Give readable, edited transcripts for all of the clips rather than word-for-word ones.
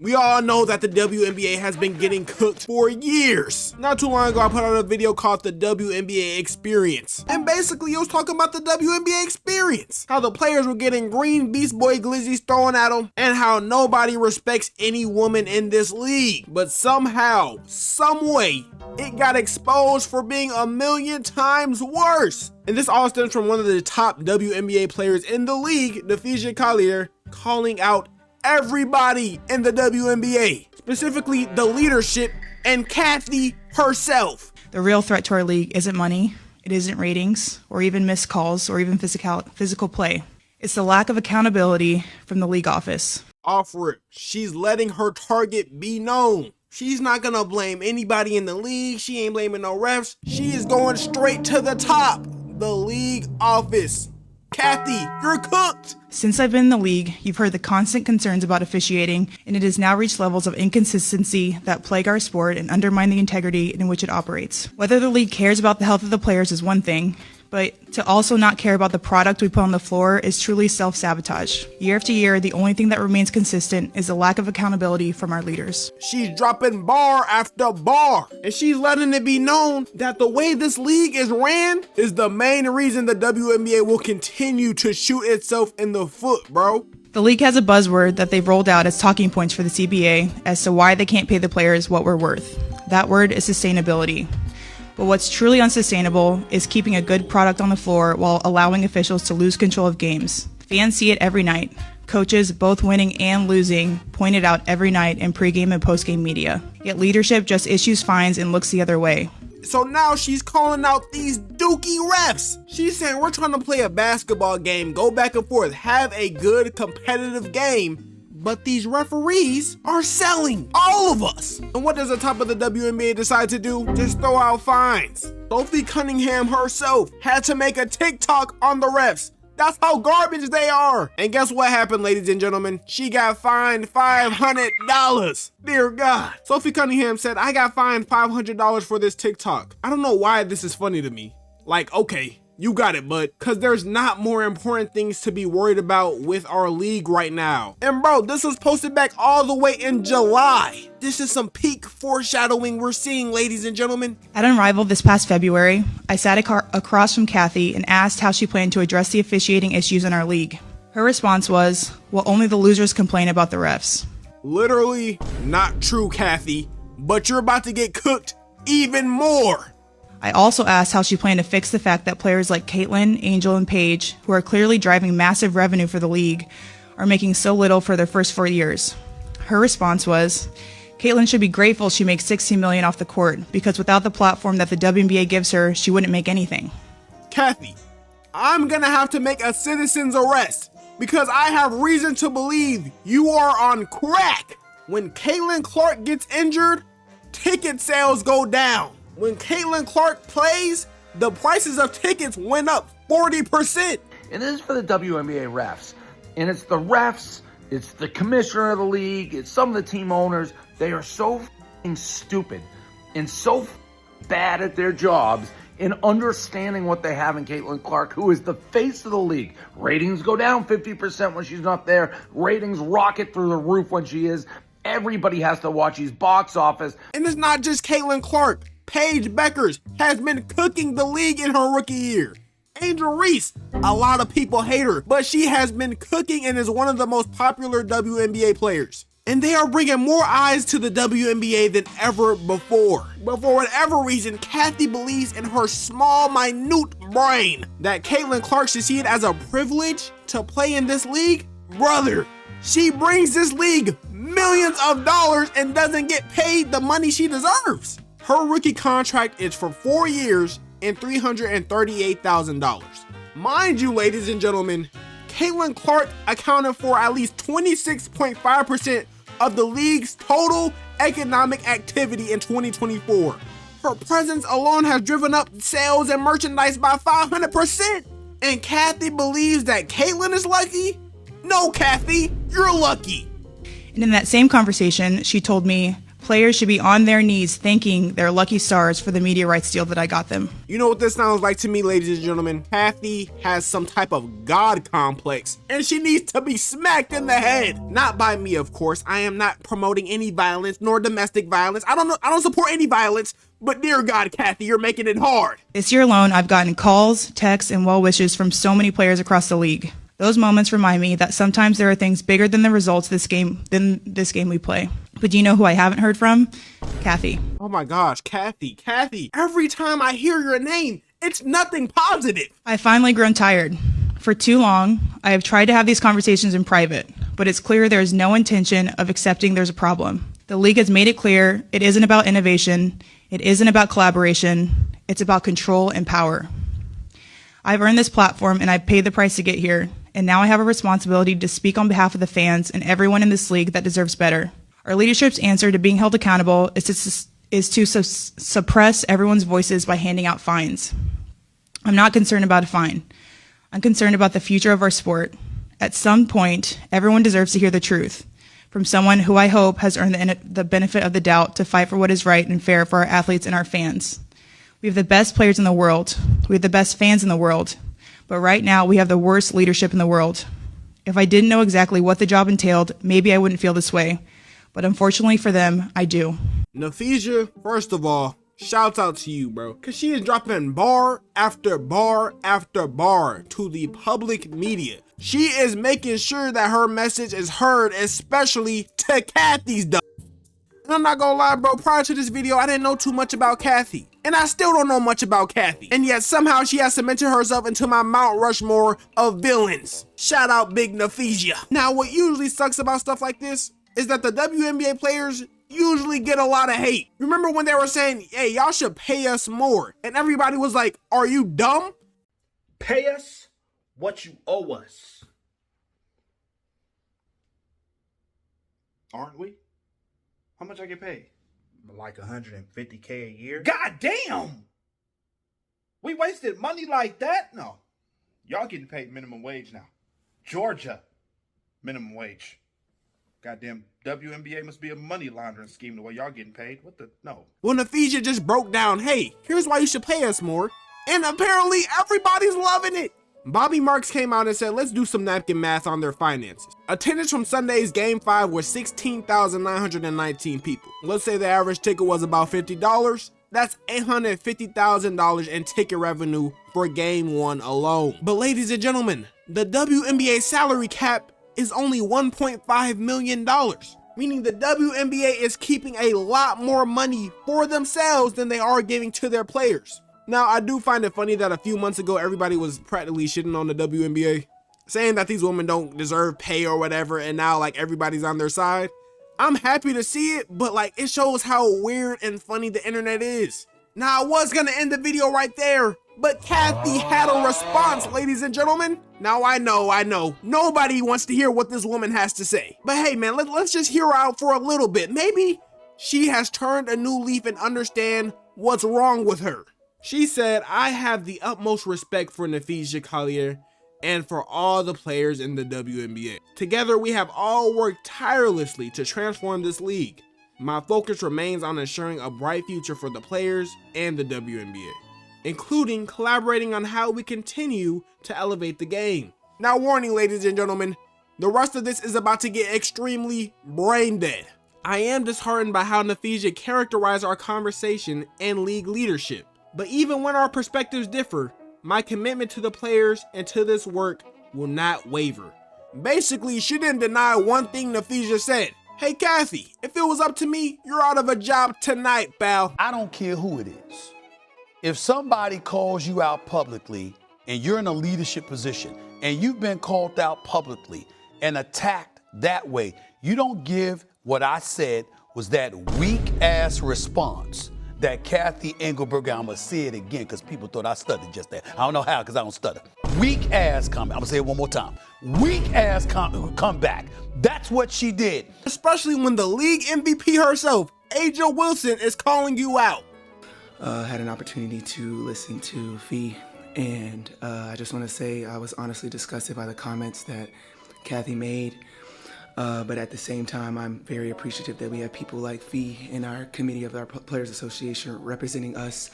We all know that the WNBA has been getting cooked for years. Not too long ago, I put out a video called the WNBA Experience. And basically, it was talking about the WNBA Experience. How the players were getting green Beast Boy glizzies thrown at them, and how nobody respects any woman in this league. But somehow, someway, it got exposed for being a million times worse. And this all stems from one of the top WNBA players in the league, Napheesa Collier, calling out everybody in the WNBA, specifically the leadership and Cathy herself. The real threat to our league isn't money, it isn't ratings, or even missed calls, or even physical play. It's the lack of accountability from the league office. Off rip, she's letting her target be known. She's not gonna blame anybody in the league. She ain't blaming no refs. She is going straight to the top, the league office. Cathy, you're cooked! Since I've been in the league, you've heard the constant concerns about officiating, and it has now reached levels of inconsistency that plague our sport and undermine the integrity in which it operates. Whether the league cares about the health of the players is one thing, but to also not care about the product we put on the floor is truly self-sabotage. Year after year, the only thing that remains consistent is the lack of accountability from our leaders. She's dropping bar after bar, and she's letting it be known that the way this league is ran is the main reason the WNBA will continue to shoot itself in the foot, bro. The league has a buzzword that they've rolled out as talking points for the CBA as to why they can't pay the players what we're worth. That word is sustainability. But what's truly unsustainable is keeping a good product on the floor while allowing officials to lose control of games. Fans see it every night. Coaches, both winning and losing, point it out every night in pregame and postgame media. Yet leadership just issues fines and looks the other way. So now she's calling out these dookie refs. She's saying we're trying to play a basketball game, go back and forth, have a good competitive game. But these referees are selling all of us. And what does the top of the WNBA decide to do? Just throw out fines. Sophie Cunningham herself had to make a TikTok on the refs. That's how garbage they are. And guess what happened, ladies and gentlemen? She got fined $500. Dear God. Sophie Cunningham said, I got fined $500 for this TikTok. I don't know why this is funny to me. Like, okay, you got it, bud. Because there's not more important things to be worried about with our league right now. And bro, this was posted back all the way in July. This is some peak foreshadowing we're seeing, ladies and gentlemen. At Unrivaled this past February, I sat across from Cathy and asked how she planned to address the officiating issues in our league. Her response was, well, only the losers complain about the refs. Literally not true, Cathy. But you're about to get cooked even more. I also asked how she planned to fix the fact that players like Caitlin, Angel, and Paige, who are clearly driving massive revenue for the league, are making so little for their first 4 years. Her response was, Caitlin should be grateful she makes $16 million off the court, because without the platform that the WNBA gives her, she wouldn't make anything. Cathy, I'm gonna have to make a citizen's arrest, because I have reason to believe you are on crack. When Caitlin Clark gets injured, ticket sales go down. When Caitlin Clark plays, the prices of tickets went up 40%. And this is for the WNBA refs. And it's the refs, it's the commissioner of the league, it's some of the team owners. They are so stupid and so bad at their jobs in understanding what they have in Caitlin Clark, who is the face of the league. Ratings go down 50% when she's not there. Ratings rocket through the roof when she is. Everybody has to watch these box office. And it's not just Caitlin Clark. Paige Beckers has been cooking the league in her rookie year. Angel Reese, a lot of people hate her, but she has been cooking and is one of the most popular WNBA players. And they are bringing more eyes to the WNBA than ever before. But for whatever reason, Cathy believes in her small, minute brain that Caitlin Clark should see it as a privilege to play in this league. Brother, she brings this league millions of dollars and doesn't get paid the money she deserves. Her rookie contract is for 4 years and $338,000. Mind you, ladies and gentlemen, Caitlin Clark accounted for at least 26.5% of the league's total economic activity in 2024. Her presence alone has driven up sales and merchandise by 500%. And Cathy believes that Caitlin is lucky? No, Cathy, you're lucky. And in that same conversation, she told me, Players should be on their knees thanking their lucky stars for the media rights deal that I got them. You know what this sounds like to me, ladies and gentlemen? Cathy has some type of God complex, and she needs to be smacked in the head. Not by me, of course. I am not promoting any violence nor domestic violence. I don't support any violence, but dear God, Cathy, you're making it hard. This year alone, I've gotten calls, texts, and well wishes from so many players across the league. Those moments remind me that sometimes there are things bigger than the results than this game we play. But do you know who I haven't heard from? Cathy. Oh my gosh, Cathy. Every time I hear your name, it's nothing positive. I've finally grown tired. For too long, I have tried to have these conversations in private, but it's clear there is no intention of accepting there's a problem. The league has made it clear it isn't about innovation, it isn't about collaboration, it's about control and power. I've earned this platform and I've paid the price to get here, and now I have a responsibility to speak on behalf of the fans and everyone in this league that deserves better. Our leadership's answer to being held accountable is to suppress everyone's voices by handing out fines. I'm not concerned about a fine. I'm concerned about the future of our sport. At some point, everyone deserves to hear the truth from someone who I hope has earned the benefit of the doubt to fight for what is right and fair for our athletes and our fans. We have the best players in the world. We have the best fans in the world. But right now, we have the worst leadership in the world. If I didn't know exactly what the job entailed, maybe I wouldn't feel this way. But unfortunately for them, I do. Napheesa, first of all, shouts out to you, bro. Because she is dropping bar after bar after bar to the public media. She is making sure that her message is heard, especially to Cathy's dog. And I'm not gonna lie, bro, prior to this video, I didn't know too much about Cathy. And I still don't know much about Cathy. And yet somehow she has cemented herself into my Mount Rushmore of villains. Shout out Big Napheesa. Now, what usually sucks about stuff like this is that the WNBA players usually get a lot of hate. Remember when they were saying, hey, y'all should pay us more? And everybody was like, are you dumb? Pay us what you owe us. Aren't we? How much I get paid? Like $150K a year. God damn! We wasted money like that? No. Y'all getting paid minimum wage now. Georgia, minimum wage. Goddamn, WNBA must be a money laundering scheme the way y'all getting paid. What the? No. Well, Napheesa just broke down, hey, here's why you should pay us more. And apparently everybody's loving it. Bobby Marks came out and said, let's do some napkin math on their finances. Attendance from Sunday's Game 5 was 16,919 people. Let's say the average ticket was about $50. That's $850,000 in ticket revenue for Game 1 alone. But ladies and gentlemen, the WNBA salary cap is only $1.5 million. Meaning the WNBA is keeping a lot more money for themselves than they are giving to their players. Now, I do find it funny that a few months ago, everybody was practically shitting on the WNBA, saying that these women don't deserve pay or whatever, and now, like, everybody's on their side. I'm happy to see it, but, like, it shows how weird and funny the internet is. Now, I was gonna end the video right there, but Cathy had a response, ladies and gentlemen. Now, I know, nobody wants to hear what this woman has to say. But hey, man, let's just hear her out for a little bit. Maybe she has turned a new leaf and understand what's wrong with her. She said, I have the utmost respect for Napheesa Collier and for all the players in the WNBA. Together, we have all worked tirelessly to transform this league. My focus remains on ensuring a bright future for the players and the WNBA, including collaborating on how we continue to elevate the game. Now, warning, ladies and gentlemen, the rest of this is about to get extremely brain dead. I am disheartened by how Napheesa characterized our conversation and league leadership. But even when our perspectives differ, my commitment to the players and to this work will not waver. Basically, she didn't deny one thing Napheesa said. Hey Cathy, if it was up to me, you're out of a job tonight, pal. I don't care who it is. If somebody calls you out publicly and you're in a leadership position and you've been called out publicly and attacked that way, you don't give what I said was that weak-ass response that Cathy Engelberger, I'm gonna say it again because people thought I stuttered just there. I don't know how because I don't stutter. Weak ass comeback. I'm gonna say it one more time. Weak ass comeback. That's what she did. Especially when the league MVP herself, Aja Wilson, is calling you out. Had an opportunity to listen to Fee, and I just want to say I was honestly disgusted by the comments that Cathy made. But at the same time, I'm very appreciative that we have people like Fee in our committee of our Players Association representing us,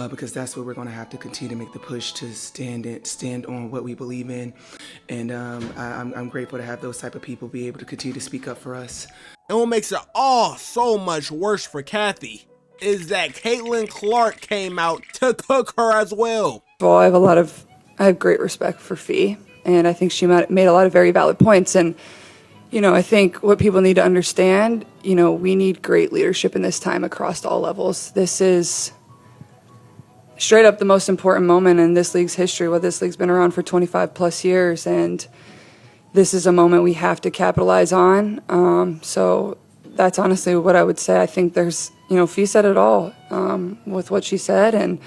because that's what we're going to have to continue to make the push to stand on what we believe in. And I'm grateful to have those type of people be able to continue to speak up for us. And what makes it all so much worse for Cathy is that Caitlin Clark came out to cook her as well. Well, I have great respect for Fee, and I think she made a lot of very valid points. And, you know, I think what people need to understand, you know, we need great leadership in this time across all levels. This is straight up the most important moment in this league's history. Well, this league's been around for 25 plus years, and this is a moment we have to capitalize on. So that's honestly what I would say. I think there's, you know, Fee said it all with what she said, and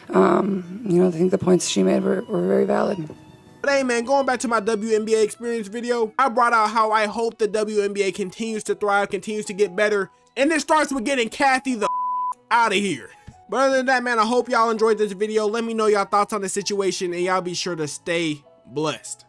you know, I think the points she made were very valid. But hey man, going back to my WNBA experience video, I brought out how I hope the WNBA continues to thrive, continues to get better, and it starts with getting Cathy the out of here. But other than that, man, I hope y'all enjoyed this video. Let me know y'all thoughts on the situation, and y'all be sure to stay blessed.